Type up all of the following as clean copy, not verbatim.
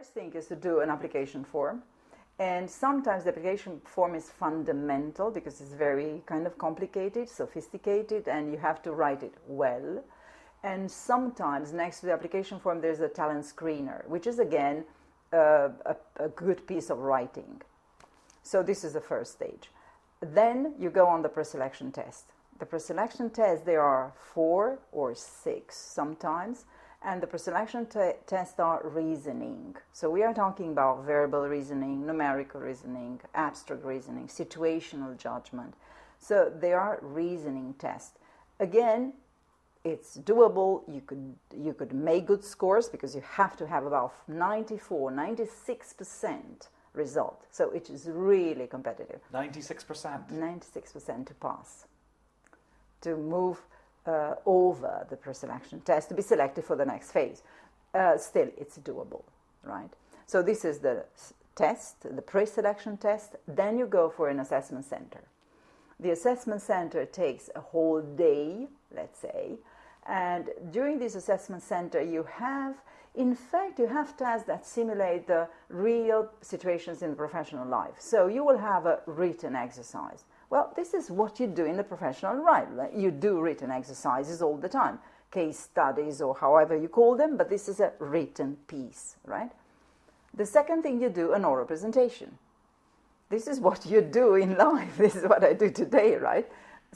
first thing is to do an application form. And sometimes the application form is fundamental because it's very kind of complicated, sophisticated, and you have to write it well. And sometimes next to the application form there's a talent screener, which is again a good piece of writing. So this is the first stage. Then you go on the preselection test. The preselection test, there are 4 or 6 sometimes, and the preselection tests are reasoning. So we are talking about verbal reasoning, numerical reasoning, abstract reasoning, situational judgment. So they are reasoning tests. Again, it's doable. You could make good scores because you have to have about 94, 96% result. So it is really competitive. 96%? 96% to pass, to move over the preselection test, to be selected for the next phase. Still, it's doable, right? So this is the test, the pre-selection test. Then you go for an assessment center. The assessment center takes a whole day, let's say, and during this assessment center you have tests that simulate the real situations in the professional life. So you will have a written exercise. Well, this is what you do in the professional life. You do written exercises all the time, case studies or however you call them, but this is a written piece, right? The second thing you do, an oral presentation. This is what you do in life. This is what I do today, right?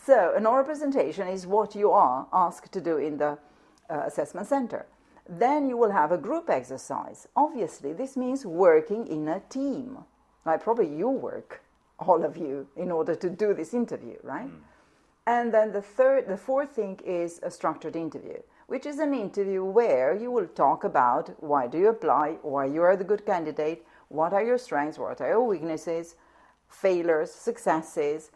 So an oral presentation is what you are asked to do in the assessment center. Then you will have a group exercise. Obviously, this means working in a team. Like probably you work, all of you, in order to do this interview, right? And then the fourth thing is a structured interview, which is an interview where you will talk about why do you apply, why you are the good candidate, what are your strengths, what are your weaknesses, failures, successes,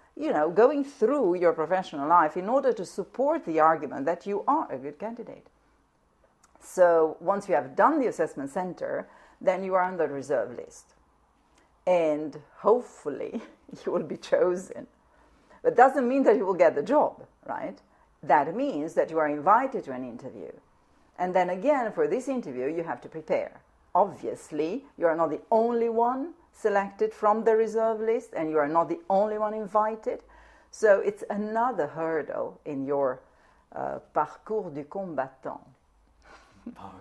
going through your professional life in order to support the argument that you are a good candidate. So once you have done the assessment center, then you are on the reserve list. And hopefully you will be chosen. But doesn't mean that you will get the job, right? That means that you are invited to an interview. And then again, for this interview, you have to prepare. Obviously, you are not the only one selected from the reserve list, and you are not the only one invited. So it's another hurdle in your parcours du combattant.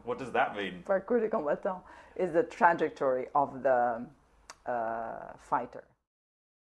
What does that mean? Parcours du combattant is the trajectory of the fighter.